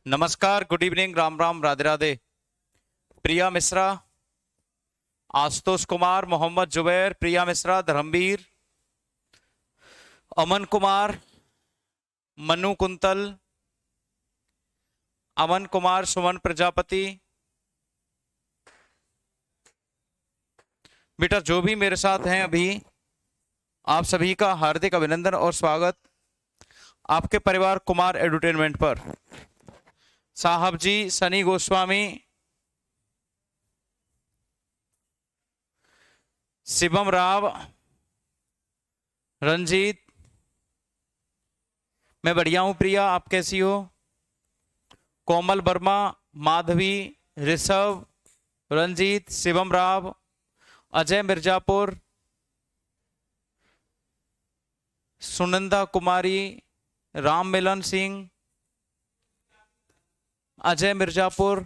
नमस्कार, good evening, Ram Ram, Radhe Radhe. Priya Mishra, Ashutosh Kumar, Mohammad Zubair, Priya Mishra, Dharmveer, Aman Kumar, Manu quintal, Aman Kumar, सुमन प्रजापति। बेटा जो भी मेरे साथ हैं अभी, आप सभी का हार्दिक अभिनंदन और स्वागत आपके परिवार कुमार एडुटेनमेंट पर। साहब जी सनी गोस्वामी, शिवम राव, रंजीत। मैं बढ़िया हूं प्रिया, आप कैसी हो? कोमल वर्मा, माधवी, ऋषभ, रंजीत, शिवम राव, अजय मिर्जापुर, सुनंदा कुमारी, राम मिलन सिंह, अजय मिर्जापुर।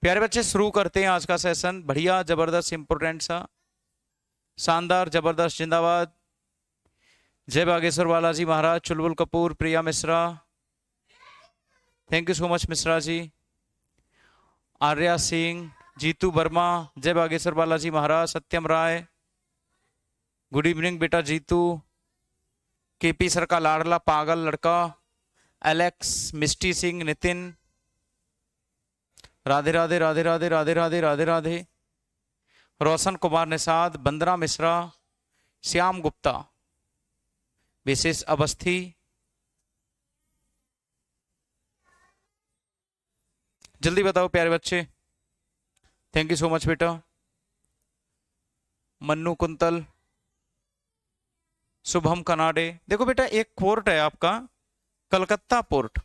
प्यारे बच्चे शुरू करते हैं आज का सेशन। बढ़िया, जबरदस्त, इंपोर्टेंट सा, शानदार, जबरदस्त, जिंदाबाद। जय Bageshwar Balaji Maharaj, Chulbul Kapoor, Priya Mishra, thank you so much Mishra ji, Arya Singh, Jitu Verma, जय बागेश्वर बालाजी महाराज, सत्यम राय, गुड इवनिंग बेटा जीतू, केपी सर का लाडला पागल लड़का, एलेक्स, मिस्टी सिंह, नितिन, राधे राधे राधे राधे राधे राधे राधे राधे, रोशन कुमार निषाद, बंदना मिश्रा, श्याम गुप्ता, विशेष अवस्थी, जल्दी बताओ प्यारे बच्चे। थैंक यू सो मच बेटा। मन्नू कुंतल, शुभम कनाडे। देखो बेटा, एक पोर्ट है आपका कलकत्ता पोर्ट।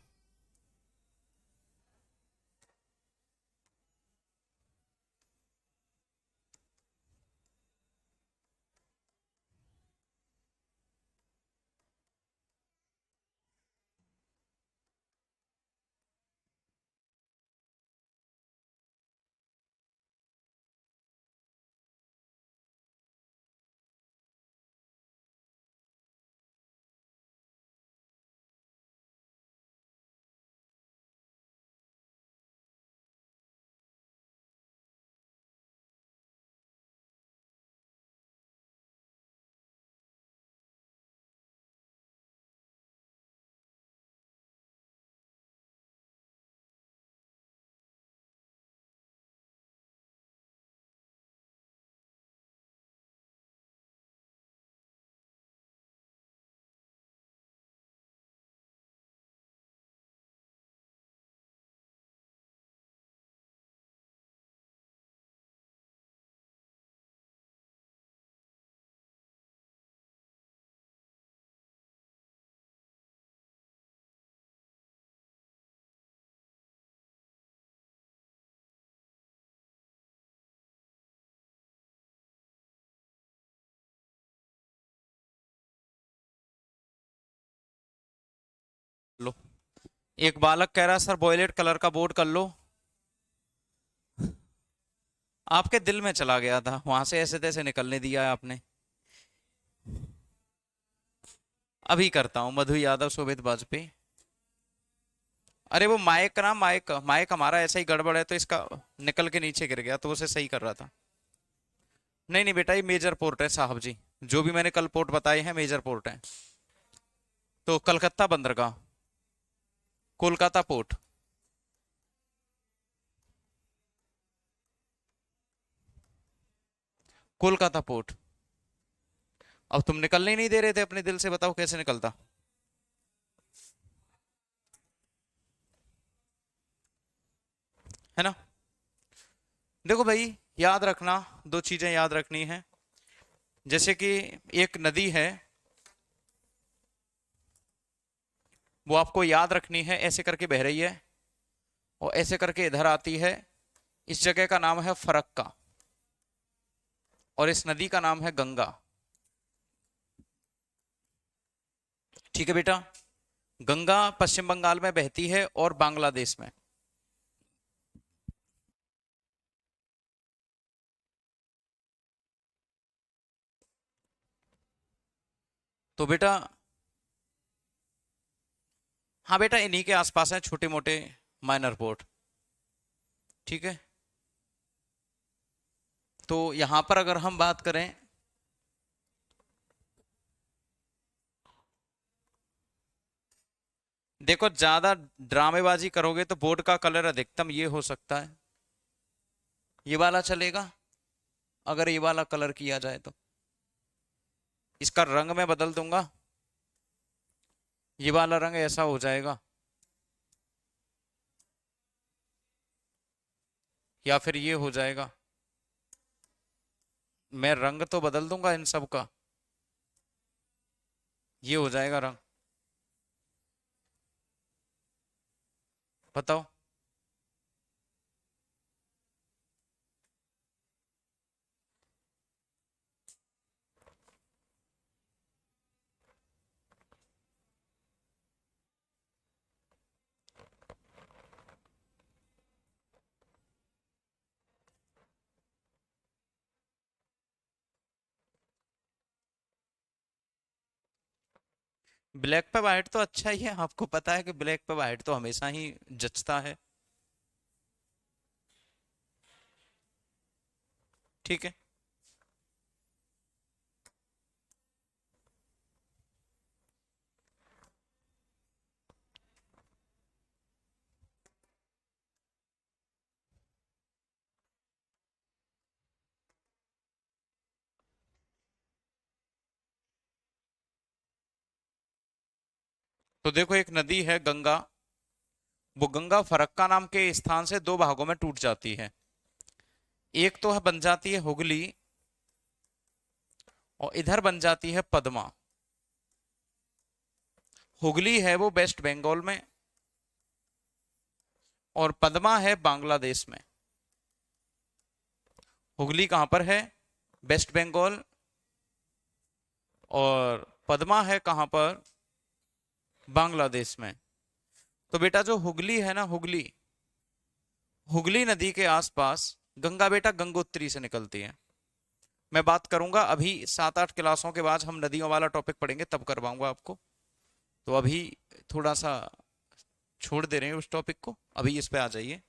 लो, एक बालक कह रहा सर वॉयलेट कलर का बोर्ड कर लो। आपके दिल में चला गया था, वहां से ऐसे तैसे निकलने दिया है आपने। अभी करता हूं। मधु यादव, शोभित वाजपेयी। अरे वो माइक ना, माइक माइक हमारा ऐसा ही गड़बड़ है, तो इसका निकल के नीचे गिर गया, तो उसे सही कर रहा था। नहीं नहीं बेटा, ये मेजर पोर्ट है साहब जी। जो भी मैंने कल पोर्ट बताए हैं मेजर पोर्ट है। तो कलकत्ता बंदरगाह, कोलकाता पोर्ट, कोलकाता पोर्ट। अब तुम निकलने ही नहीं दे रहे थे अपने दिल से, बताओ कैसे निकलता। है ना? देखो भाई, याद रखना, दो चीजें याद रखनी है। जैसे कि एक नदी है, वो आपको याद रखनी है, ऐसे करके बह रही है और ऐसे करके इधर आती है। इस जगह का नाम है फरक्का और इस नदी का नाम है गंगा। ठीक है बेटा? गंगा पश्चिम बंगाल में बहती है और बांग्लादेश में। तो बेटा हाँ बेटा, इन्हीं के आसपास हैं छोटे मोटे माइनर पोर्ट। ठीक है, तो यहां पर अगर हम बात करें, देखो ज्यादा ड्रामेबाजी करोगे तो बोर्ड का कलर अधिकतम ये हो सकता है, ये वाला चलेगा। अगर ये वाला कलर किया जाए तो इसका रंग मैं बदल दूंगा, ये वाला रंग ऐसा हो जाएगा, या फिर ये हो जाएगा। मैं रंग तो बदल दूंगा इन सब का, ये हो जाएगा रंग। बताओ। ब्लैक पे वाइट तो अच्छा ही है, आपको पता है कि ब्लैक पे वाइट तो हमेशा ही जचता है। ठीक है, तो देखो एक नदी है गंगा, वो गंगा फरक्का नाम के स्थान से दो भागों में टूट जाती है। एक तो है बन जाती है हुगली, और इधर बन जाती है पद्मा। हुगली है वो वेस्ट बंगाल में, और पद्मा है बांग्लादेश में। हुगली कहां पर है? वेस्ट बंगाल। और पद्मा है कहां पर? बांग्लादेश में। तो बेटा जो हुगली है ना, हुगली, हुगली नदी के आसपास गंगा बेटा गंगोत्री से निकलती है। मैं बात करूंगा अभी 7-8 क्लासों के बाद हम नदियों वाला टॉपिक पढ़ेंगे, तब करवाऊंगा आपको। तो अभी थोड़ा सा छोड़ दे रहे हैं उस टॉपिक को, अभी इस पे आ जाइए।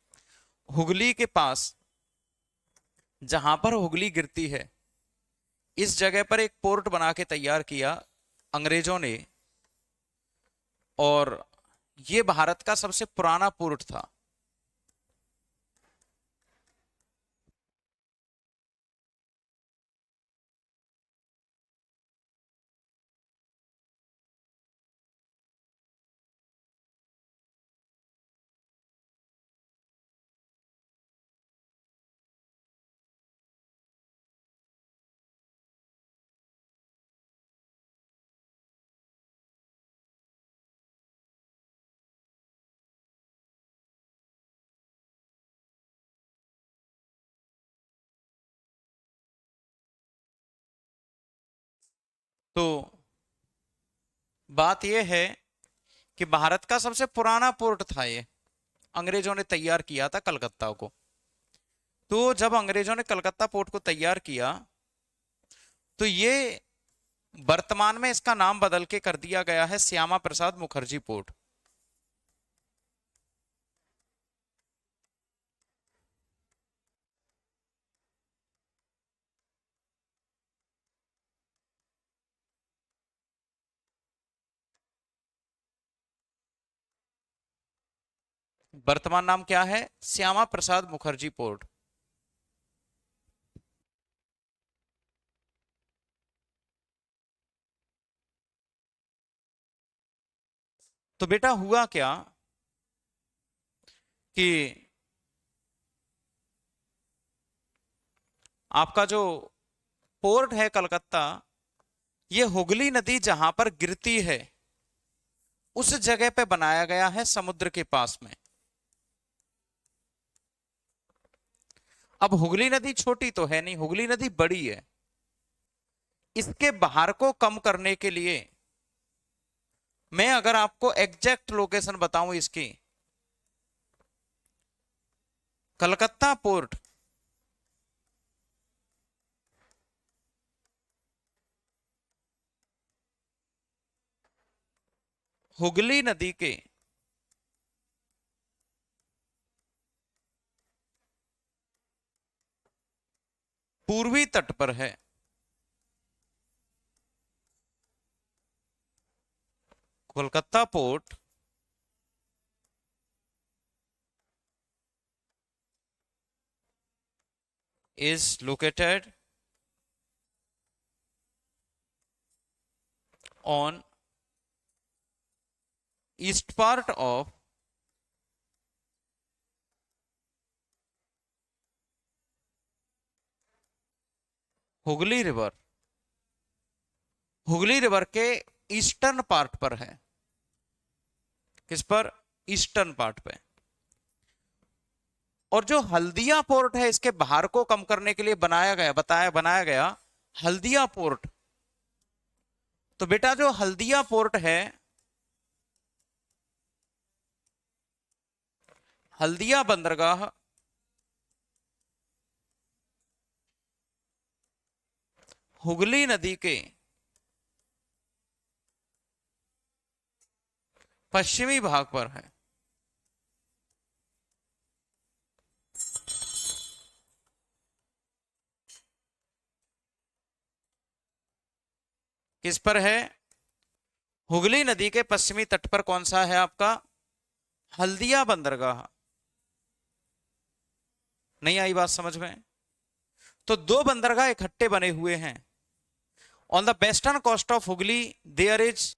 हुगली के पास जहां पर हुगली गिरती है, इस जगह पर एक पोर्ट बना के तैयार किया अंग्रेजों ने, और ये भारत का सबसे पुराना पोर्ट था। तो बात यह है कि भारत का सबसे पुराना पोर्ट था ये, अंग्रेजों ने तैयार किया था कलकत्ता को। तो जब अंग्रेजों ने कलकत्ता पोर्ट को तैयार किया, तो ये वर्तमान में इसका नाम बदल के कर दिया गया है श्यामा प्रसाद मुखर्जी पोर्ट। वर्तमान नाम क्या है? श्यामा प्रसाद मुखर्जी पोर्ट। तो बेटा हुआ क्या कि आपका जो पोर्ट है कलकत्ता, ये हुगली नदी जहां पर गिरती है उस जगह पे बनाया गया है, समुद्र के पास में। अब हुगली नदी छोटी तो है नहीं, हुगली नदी बड़ी है। इसके भार को कम करने के लिए मैं अगर आपको एग्जैक्ट लोकेशन बताऊं इसकी, कलकत्ता पोर्ट हुगली नदी के पूर्वी तट पर है। Kolkata port is located on east part of Hooghly river. Hooghly river के ईस्टर्न पार्ट पर है। किस पर? ईस्टर्न पार्ट पे। और जो हल्दिया पोर्ट है, इसके भार को कम करने के लिए बनाया गया हल्दिया पोर्ट। तो बेटा जो हल्दिया पोर्ट है, हल्दिया बंदरगाह हुगली नदी के पश्चिमी भाग पर है। किस पर है? हुगली नदी के पश्चिमी तट पर कौन सा है आपका? हल्दिया बंदरगाह। नहीं आई बात समझ में? तो दो बंदरगाह इकट्ठे बने हुए हैं। On the western coast of Hooghly there is,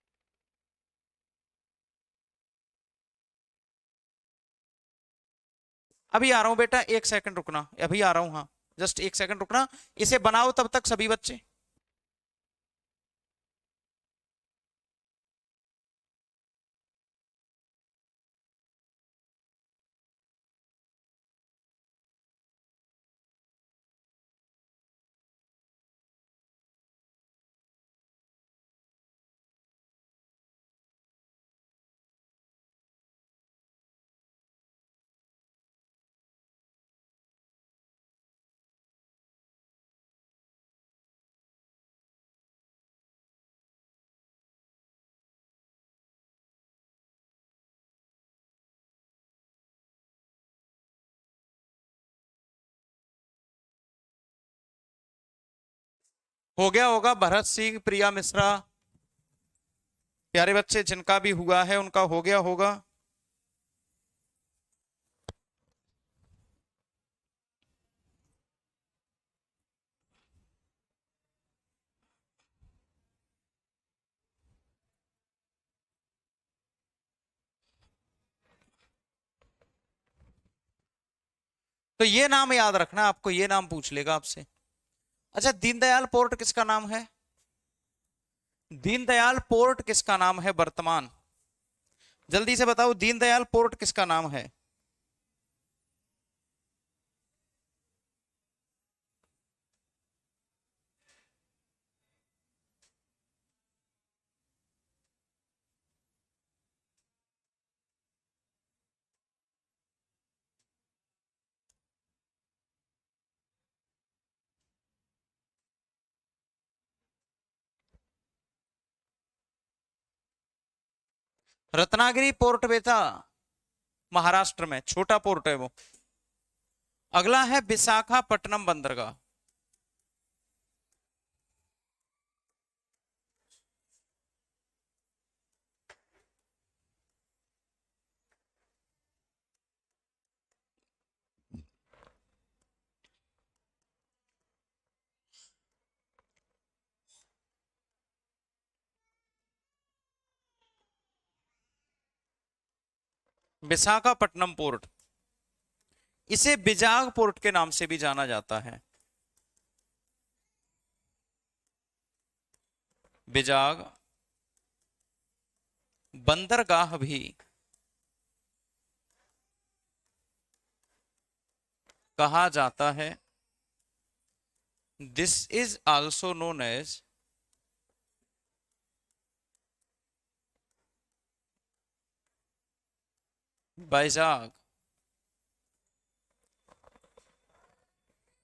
अभी आ रहा हूं बेटा, एक सेकंड रुकना, अभी आ रहा हूं, हाँ जस्ट एक सेकंड रुकना। इसे बनाओ तब तक सभी बच्चे। हो गया होगा भरत सिंह, प्रिया मिश्रा, प्यारे बच्चे जिनका भी हुआ है उनका हो गया होगा। तो ये नाम याद रखना, आपको ये नाम पूछ लेगा आपसे। अच्छा, दीनदयाल पोर्ट किसका नाम है? दीनदयाल पोर्ट किसका नाम है वर्तमान? जल्दी से बताओ, दीनदयाल पोर्ट किसका नाम है? रत्नागिरी पोर्ट बेटा महाराष्ट्र में छोटा पोर्ट है वो। अगला है विशाखापट्टनम बंदरगाह। विशाखापट्टनम पोर्ट, इसे बिजाग पोर्ट के नाम से भी जाना जाता है। बिजाग बंदरगाह भी कहा जाता है। This is also known as Vizag.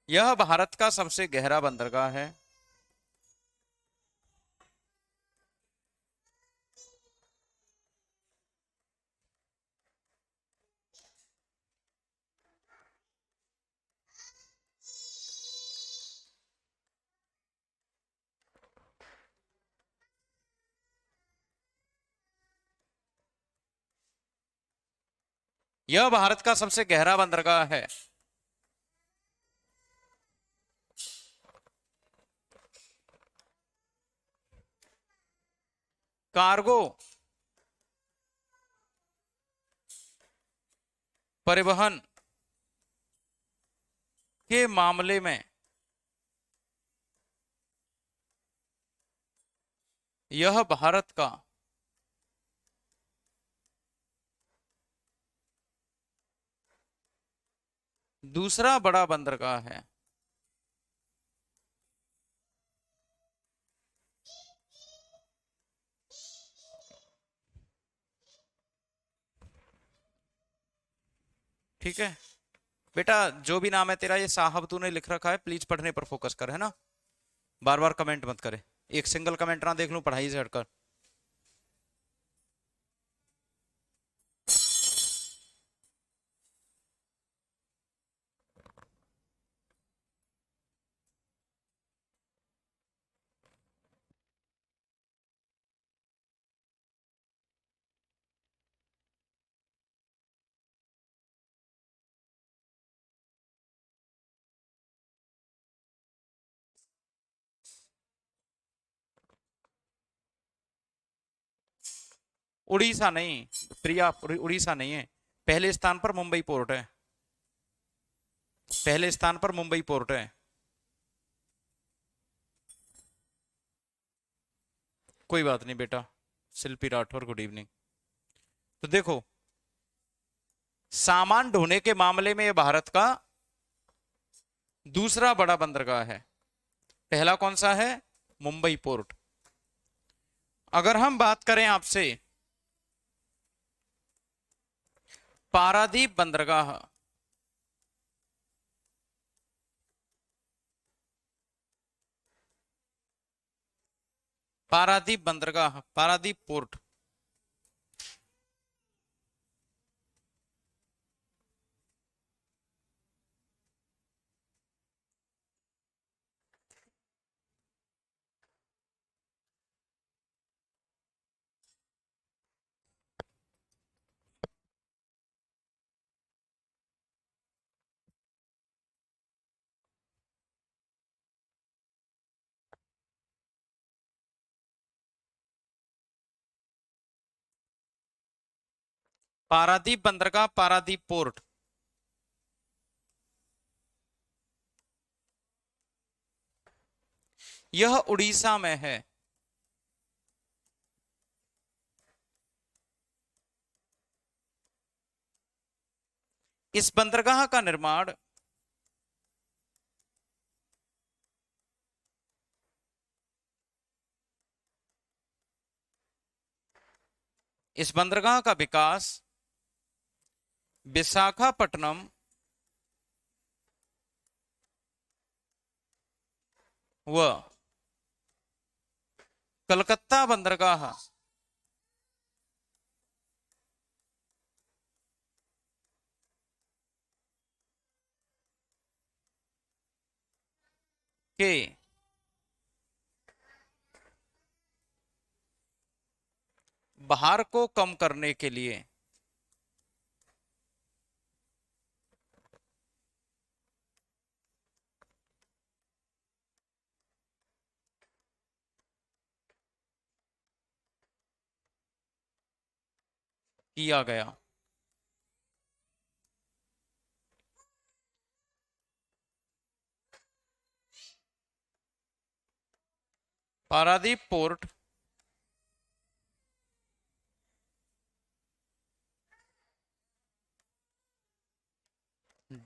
यह भारत का सबसे गहरा बंदरगाह है। यह भारत का सबसे गहरा बंदरगाह है। कार्गो परिवहन के मामले में यह भारत का दूसरा बड़ा बंदरगाह है। ठीक है बेटा, जो भी नाम है तेरा, ये साहब तूने लिख रखा है, प्लीज पढ़ने पर फोकस कर, है ना। बार बार कमेंट मत करे, एक सिंगल कमेंट ना देख लूं पढ़ाई से हटकर। उड़ीसा नहीं प्रिया, उड़ीसा नहीं है। पहले स्थान पर मुंबई पोर्ट है। पहले स्थान पर मुंबई पोर्ट है। कोई बात नहीं बेटा। शिल्पी राठौर, गुड इवनिंग। तो देखो, सामान ढोने के मामले में यह भारत का दूसरा बड़ा बंदरगाह है। पहला कौन सा है? मुंबई पोर्ट। अगर हम बात करें आपसे पारादीप बंदरगाह, पारादीप बंदरगाह, पारादीप पोर्ट, पारादीप बंदरगाह, पारादीप पोर्ट, यह उड़ीसा में है। इस बंदरगाह का निर्माण इस बंदरगाह का विकास विशाखापट्टनम व कलकत्ता बंदरगाह के भार को कम करने के लिए किया गया। Paradip port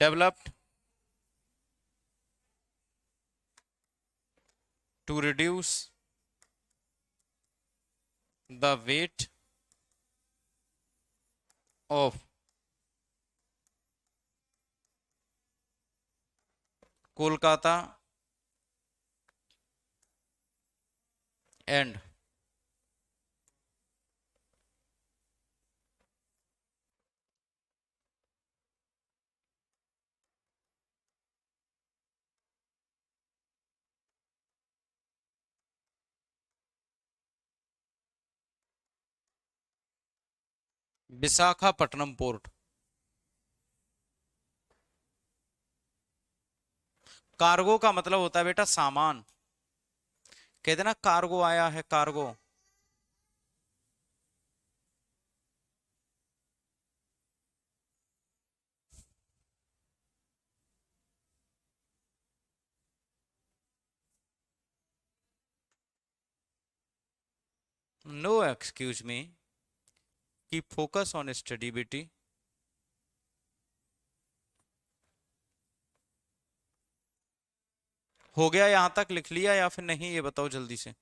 developed to reduce the weight of Kolkata and Visakhapatnam port. Cargo का मतलब होता है बेटा सामान। कहते ना कार्गो आया है, कार्गो। नो एक्सक्यूज मी, की फोकस ऑन स्टडी बेटी। हो गया यहां तक लिख लिया या फिर नहीं, ये बताओ जल्दी से।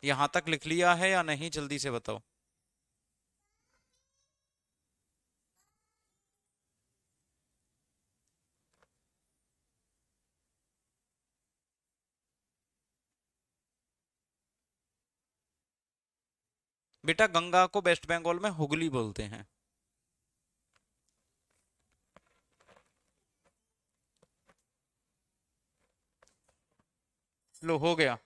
यहां तक लिख लिया है या नहीं, जल्दी से बताओ। बेटा गंगा को वेस्ट बंगाल में हुगली बोलते हैं। लो हो गया।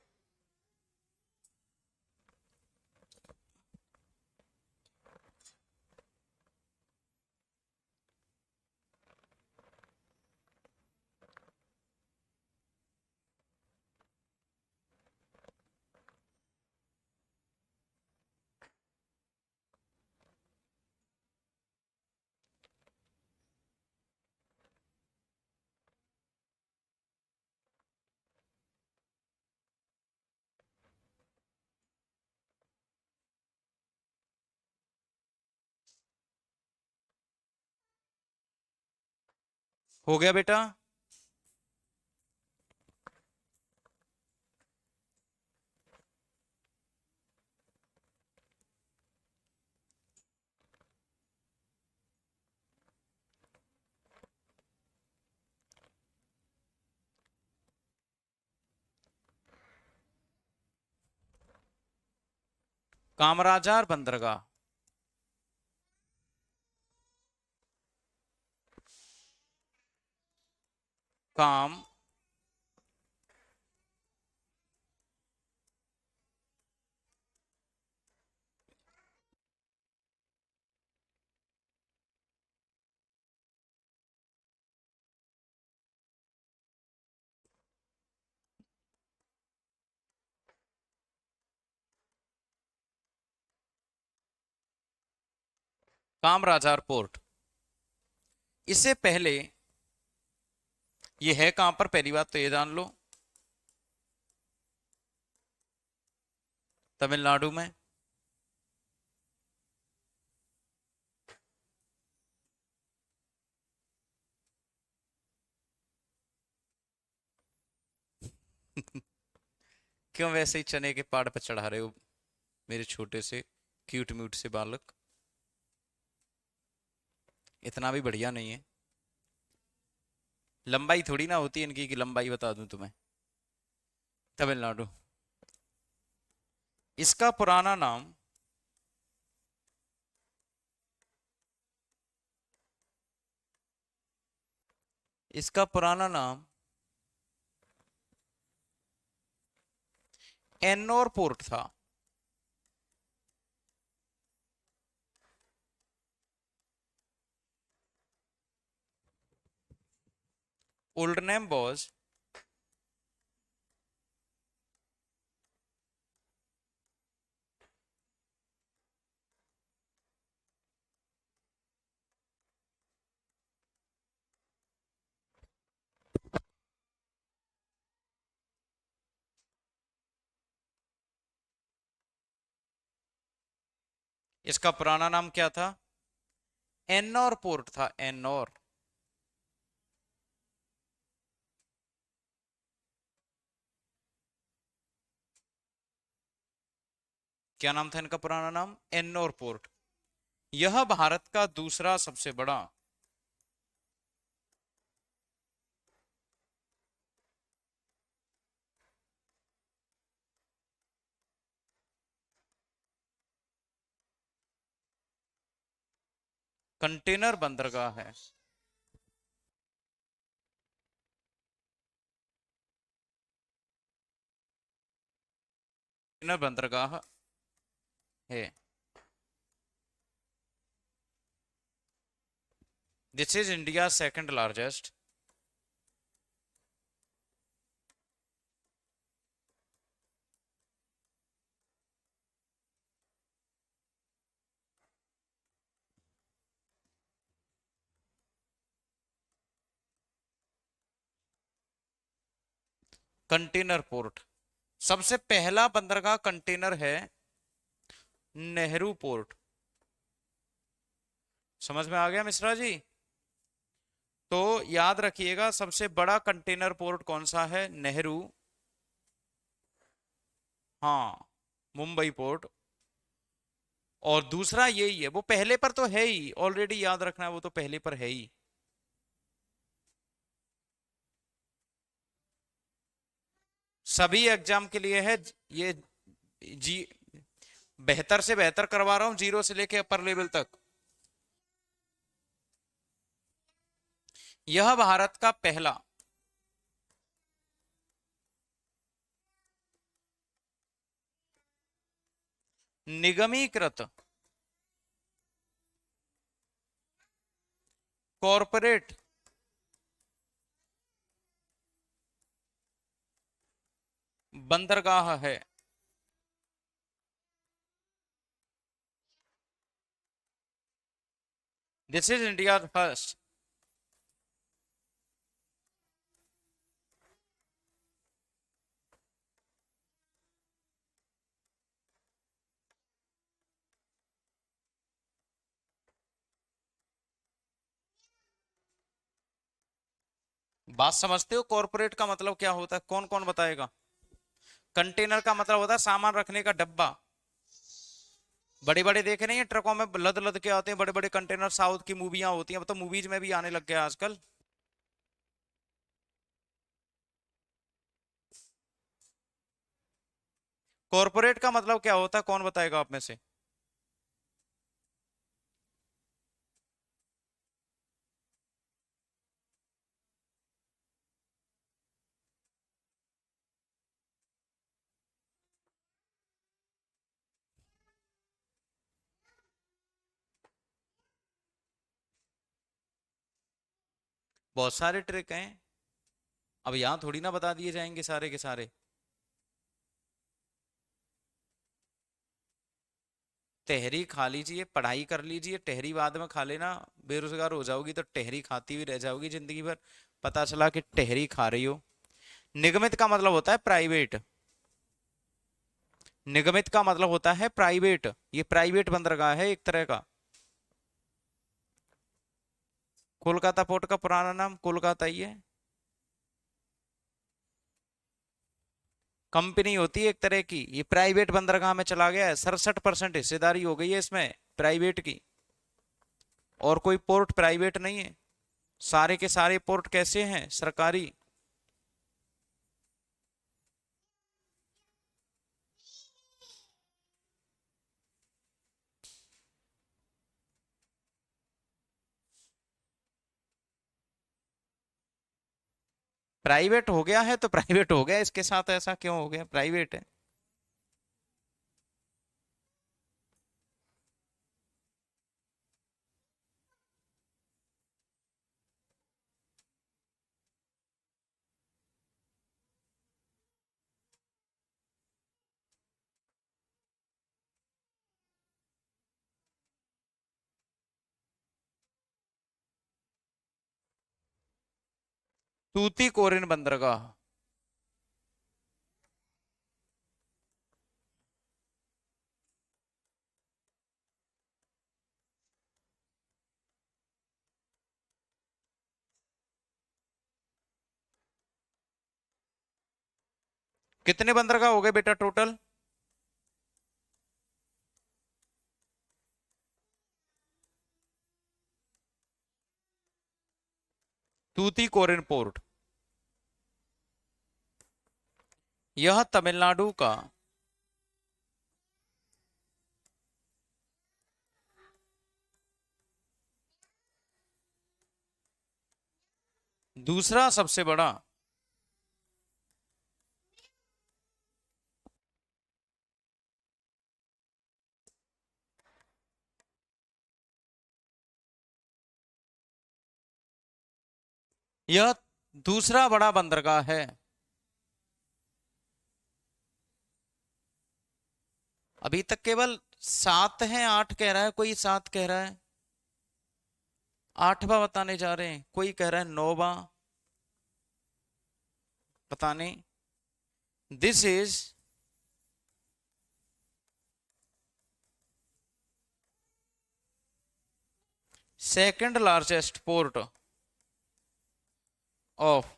हो गया बेटा। कामराजार बंदरगाह। काम कामराजार पोर्ट। इससे पहले ये है कहां पर, पहली बात तो ये जान लो। तमिलनाडु में। क्यों वैसे ही चने के पाड़ पे चढ़ा रहे हो मेरे छोटे से क्यूट म्यूट से बालक। इतना भी बढ़िया नहीं है। लंबाई थोड़ी ना होती है इनकी कि लंबाई बता दूं तुम्हें। तमिलनाडु। इसका पुराना नाम इसका पुराना नाम एन्नोर पोर्ट था। ओल्ड नेम वाज इसका पुराना नाम क्या था? एन्नोर पोर्ट था, एन्नोर। क्या नाम था इनका पुराना नाम? एन्नोर पोर्ट। यह भारत का दूसरा सबसे बड़ा कंटेनर बंदरगाह है। कंटेनर बंदरगाह है। This is India second largest container port. सबसे पहला बंदरगाह कंटेनर है नेहरू पोर्ट। समझ में आ गया मिश्रा जी? तो याद रखिएगा सबसे बड़ा कंटेनर पोर्ट कौन सा है? नेहरू। हाँ, मुंबई पोर्ट। और दूसरा यही है, वो पहले पर तो है ही, ऑलरेडी याद रखना है, वो तो पहले पर है ही। सभी एग्जाम के लिए है ये। जी, बेहतर से बेहतर करवा रहा हूं, जीरो से लेके अपर लेवल तक। यह भारत का पहला निगमीकृत कॉरपोरेट बंदरगाह है। This is India first. बात समझते हो? कॉरपोरेट का मतलब क्या होता है? कौन कौन बताएगा? कंटेनर का मतलब होता है सामान रखने का डब्बा। बड़े बड़े देखे नहीं है, ट्रकों में लद लद के आते हैं बड़े बड़े कंटेनर। साउथ की मूवियां होती हैं, अब तो मूवीज में भी आने लग गया आजकल। कॉरपोरेट का मतलब क्या होता है, कौन बताएगा आप में से? बहुत सारे ट्रिक हैं, अब यहां थोड़ी ना बता दिए जाएंगे सारे के सारे। टहरी खा लीजिए, पढ़ाई कर लीजिए, टहरी बाद में खा लेना। बेरोजगार हो जाओगी तो टहरी खाती हुई रह जाओगी जिंदगी भर, पता चला कि टहरी खा रही हो। निगमित का मतलब होता है प्राइवेट। निगमित का मतलब होता है प्राइवेट, ये प्राइवेट बंदरगाह है एक तरह का। कोलकाता पोर्ट का पुराना नाम कोलकाता ही है। कंपनी होती है एक तरह की, ये प्राइवेट बंदरगाह में चला गया है, 67% हिस्सेदारी हो गई है इसमें प्राइवेट की। और कोई पोर्ट प्राइवेट नहीं है, सारे के सारे पोर्ट कैसे हैं? सरकारी। प्राइवेट हो गया है तो प्राइवेट हो गया, इसके साथ ऐसा क्यों हो गया? प्राइवेट है। तूतीकोरिन बंदरगाह। कितने बंदरगाह हो गए बेटा टोटल? तूतीकोरिन पोर्ट, यह तमिलनाडु का दूसरा सबसे बड़ा यह दूसरा बड़ा बंदरगाह है। अभी तक केवल 7 हैं, 8 कह रहा है कोई, 7 कह रहा है, 8वां बताने जा रहे हैं, कोई कह रहा है 9वां, पता नहीं। This is second largest port of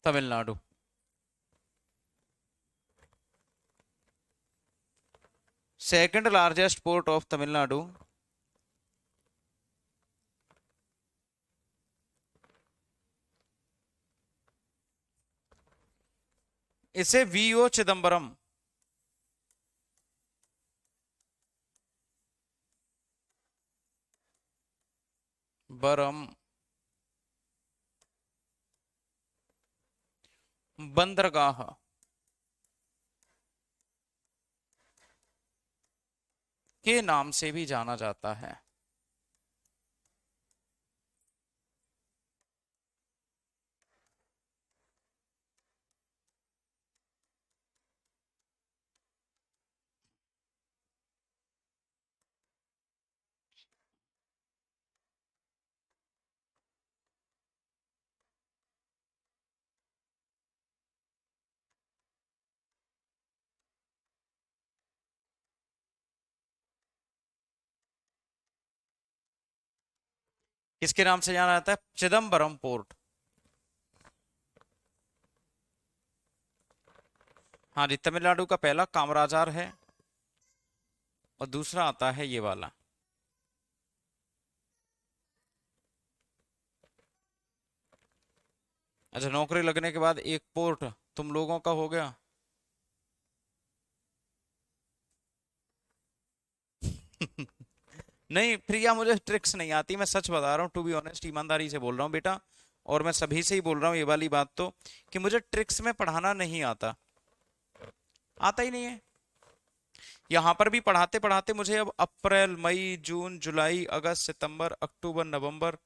Tamil Nadu. Second largest port of Tamil Nadu. इसे वीओ चिदम्बरम, बरम बंदरगाह के नाम से भी जाना जाता है। किसके नाम से जाना जाता है? चिदम्बरम पोर्ट। हाँ जी, तमिलनाडु का पहला कामराजार है, और दूसरा आता है ये वाला। अच्छा, नौकरी लगने के बाद एक पोर्ट तुम लोगों का हो गया। नहीं प्रिया, मुझे ट्रिक्स नहीं आती, मैं सच बता रहा हूँ, टू बी ऑनेस्ट, ईमानदारी से बोल रहा हूँ बेटा, और मैं सभी से ही बोल रहा हूँ ये वाली बात तो, कि मुझे ट्रिक्स में पढ़ाना नहीं आता, आता ही नहीं है। यहाँ पर भी पढ़ाते पढ़ाते मुझे अब अप्रैल मई जून जुलाई अगस्त सितंबर अक्टूबर नवंबर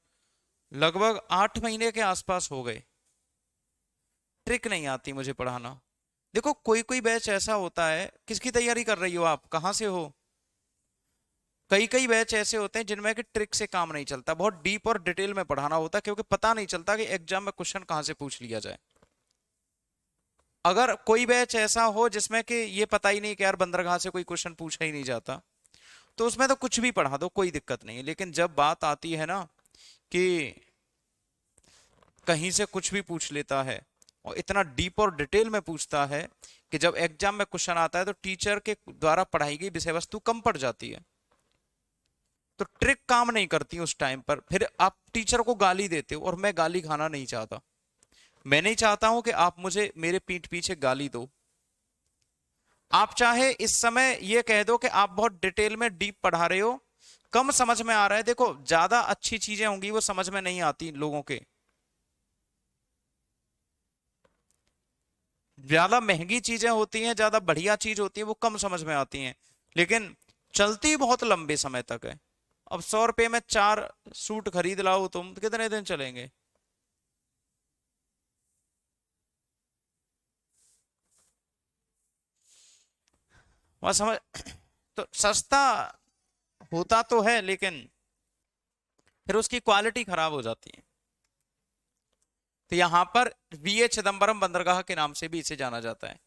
लगभग 8 महीने के आसपास हो गए, ट्रिक नहीं आती मुझे पढ़ाना। देखो कोई कोई बैच ऐसा होता है, किसकी तैयारी कर रही हो आप, कहाँ से हो? कई कई बैच ऐसे होते हैं जिनमें कि ट्रिक से काम नहीं चलता, बहुत डीप और डिटेल में पढ़ाना होता है, क्योंकि पता नहीं चलता कि एग्जाम में क्वेश्चन कहाँ से पूछ लिया जाए। अगर कोई बैच ऐसा हो जिसमें कि ये पता ही नहीं कि यार बंदरगाह से कोई क्वेश्चन पूछा ही नहीं जाता, तो उसमें तो कुछ भी पढ़ा दो, कोई दिक्कत नहीं है। लेकिन जब बात आती है ना कि कहीं से कुछ भी पूछ लेता है, और इतना डीप और डिटेल में पूछता है, कि जब एग्जाम में क्वेश्चन आता है तो टीचर के द्वारा पढ़ाई गई विषय वस्तु कम पड़ जाती है, तो ट्रिक काम नहीं करती उस टाइम पर, फिर आप टीचर को गाली देते हो, और मैं गाली खाना नहीं चाहता। मैं नहीं चाहता हूं कि आप मुझे मेरे पीठ पीछे गाली दो। आप चाहे इस समय ये कह दो कि आप बहुत डिटेल में डीप पढ़ा रहे हो, कम समझ में आ रहा है। देखो ज्यादा अच्छी चीजें होंगी वो समझ में नहीं आती लोगों के, ज्यादा महंगी चीजें होती हैं, ज्यादा बढ़िया चीज होती है, वो कम समझ में आती हैं, लेकिन चलती बहुत लंबे समय तक है। अब 100 रुपए में 4 सूट खरीद लाओ तुम, तो कितने दिन चलेंगे? वह समझ, तो सस्ता होता तो है, लेकिन फिर उसकी क्वालिटी खराब हो जाती है। तो यहां पर वीए चिदम्बरम बंदरगाह के नाम से भी इसे जाना जाता है।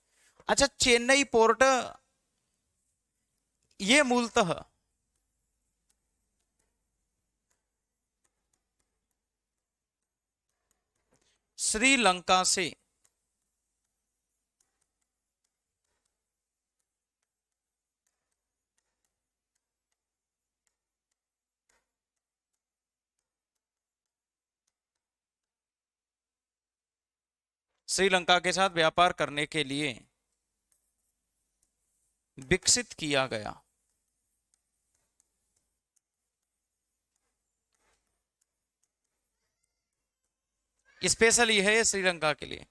अच्छा, चेन्नई पोर्ट, ये मूलतः श्रीलंका से, श्रीलंका के साथ व्यापार करने के लिए विकसित किया गया। स्पेशली है ये श्रीलंका के लिए।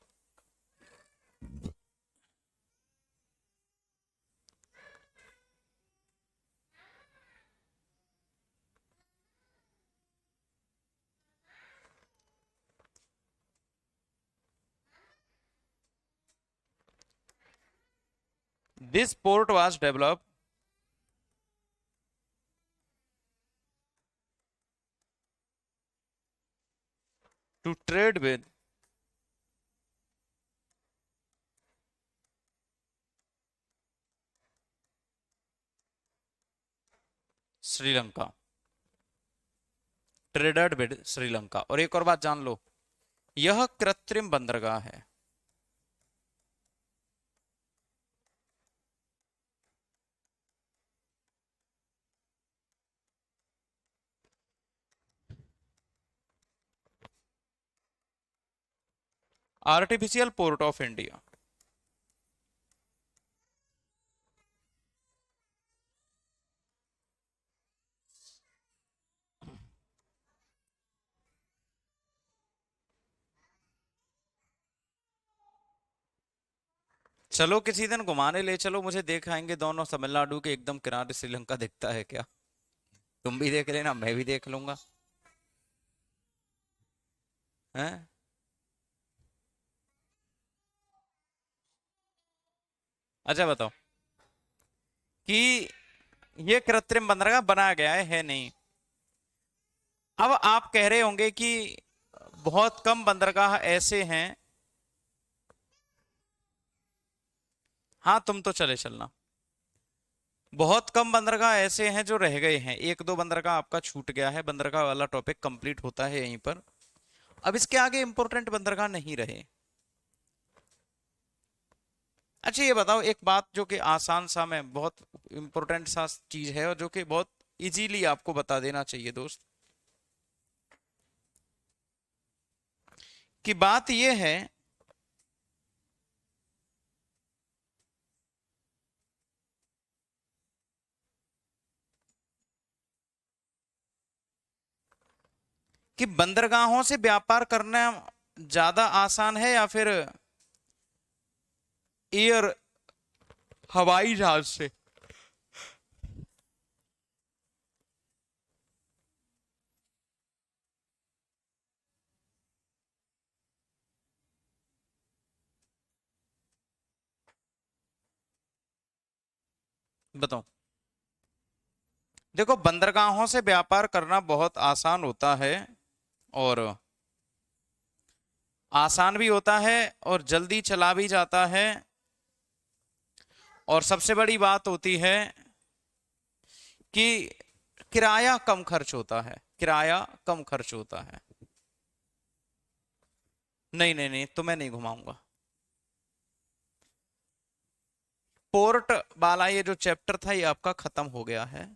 This port was developed to trade with Sri Lanka, traded with Sri Lanka. और एक और बात जान लो, यह कृत्रिम बंदरगाह है। Artificial port of India. चलो किसी दिन घुमाने ले चलो, मुझे देखाएंगे दोनों तमिलनाडु के एकदम किनारे श्रीलंका दिखता है क्या। तुम भी देख लेना, मैं भी देख लूंगा। हैं? अच्छा बताओ कि ये कृत्रिम बंदरगाह बनाया गया है नहीं। अब आप कह रहे होंगे कि बहुत कम बंदरगाह ऐसे हैं। हाँ तुम तो चले चलना। बहुत कम बंदरगाह ऐसे हैं जो रह गए हैं, एक दो बंदरगाह आपका छूट गया है। बंदरगाह वाला टॉपिक कंप्लीट होता है यहीं पर। अब इसके आगे इंपॉर्टेंट बंदरगाह नहीं रहे। अच्छा ये बताओ एक बात जो कि आसान सा, में बहुत इंपॉर्टेंट सा चीज है और जो कि बहुत इजीली आपको बता देना चाहिए दोस्त, कि बात ये है कि बंदरगाहों से व्यापार करना ज्यादा आसान है या फिर एयर, हवाई जहाज से। बताओ। देखो बंदरगाहों से व्यापार करना बहुत आसान होता है, और आसान भी होता है और जल्दी चला भी जाता है। और सबसे बड़ी बात होती है कि किराया कम खर्च होता है, किराया कम खर्च होता है। नहीं नहीं नहीं, तुम्हें नहीं घुमाऊंगा। पोर्ट वाला ये जो चैप्टर था ये आपका खत्म हो गया है।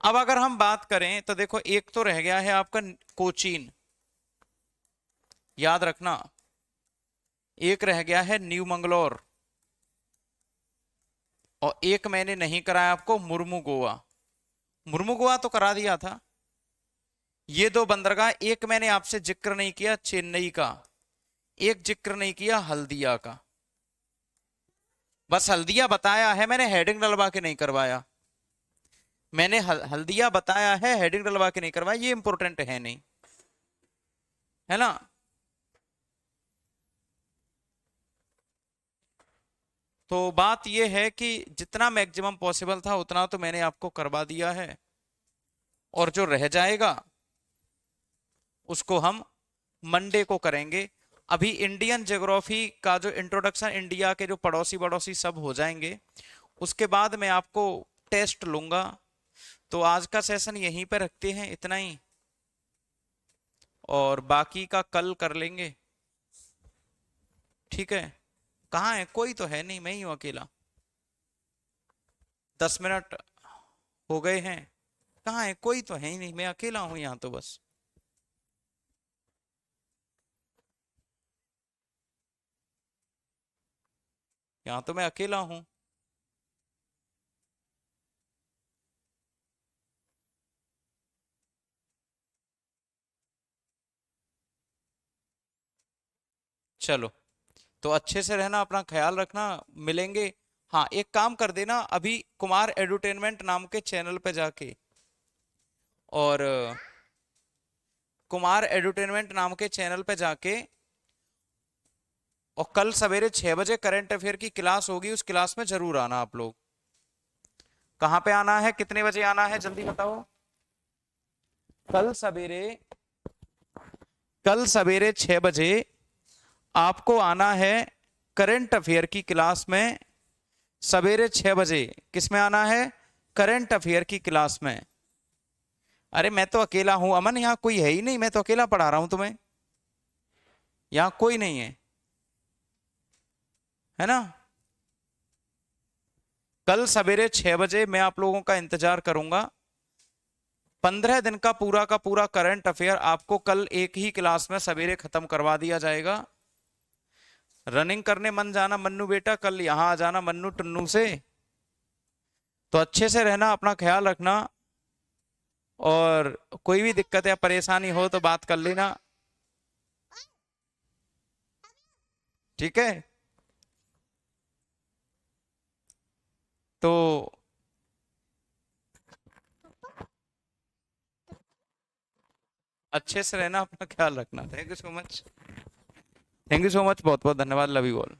अब अगर हम बात करें तो देखो, एक तो रह गया है आपका कोचीन, याद रखना। एक रह गया है न्यू मंगलोर, और एक मैंने नहीं कराया आपको, मुर्मू गोवा। मुर्मू गोवा तो करा दिया था। ये दो बंदरगाह, एक मैंने आपसे जिक्र नहीं किया चेन्नई का, एक जिक्र नहीं किया हल्दिया का। बस हल्दिया बताया है मैंने, हेडिंग डलवा के नहीं करवाया। मैंने हल्दिया बताया है, हेडिंग डलवा के नहीं करवाया, ये इंपॉर्टेंट है नहीं, है ना। तो बात ये है कि जितना मैक्सिमम पॉसिबल था उतना तो मैंने आपको करवा दिया है, और जो रह जाएगा उसको हम मंडे को करेंगे। अभी इंडियन ज्योग्राफी का जो इंट्रोडक्शन, इंडिया के जो पड़ोसी पड़ोसी सब हो जाएंगे, उसके बाद मैं आपको टेस्ट लूंगा। तो आज का सेशन यहीं पे रखते हैं, इतना ही, और बाकी का कल कर लेंगे। ठीक है। कहाँ है, कोई तो है नहीं, मैं ही हूँ अकेला। 10 मिनट हो गए हैं। कहाँ है, कोई तो है ही नहीं, मैं अकेला हूँ यहाँ तो बस। यहाँ तो मैं अकेला हूँ। चलो, तो अच्छे से रहना, अपना ख्याल रखना। मिलेंगे। हाँ एक काम कर देना, अभी कुमार एडुटेनमेंट नाम के चैनल पे जाके, और कुमार एडुटेनमेंट नाम के चैनल पे जाके और कल सवेरे 6 बजे करंट अफेयर की क्लास होगी, उस क्लास में जरूर आना आप लोग। कहाँ पे आना है, कितने बजे आना है, जल्दी बताओ। कल सवेरे कल सवेरे 6 बजे आपको आना है करंट अफेयर की क्लास में। सवेरे 6 बजे किस में आना है, करंट अफेयर की क्लास में। अरे मैं तो अकेला हूं अमन, यहाँ कोई है ही नहीं, मैं तो अकेला पढ़ा रहा हूं तुम्हें, यहाँ कोई नहीं है ना। कल सवेरे 6 बजे मैं आप लोगों का इंतजार करूंगा। 15 दिन का पूरा करंट अफेयर आपको कल एक ही क्लास में सवेरे खत्म करवा दिया जाएगा। रनिंग करने मन जाना मन्नू बेटा, कल यहां आ जाना मन्नू टुन्नू से। तो अच्छे से रहना, अपना ख्याल रखना, और कोई भी दिक्कत या परेशानी हो तो बात कर लेना, ठीक है। तो अच्छे से रहना, अपना ख्याल रखना। Thank you so much, thank you so much, बहुत बहुत धन्यवाद, लव यू ऑल।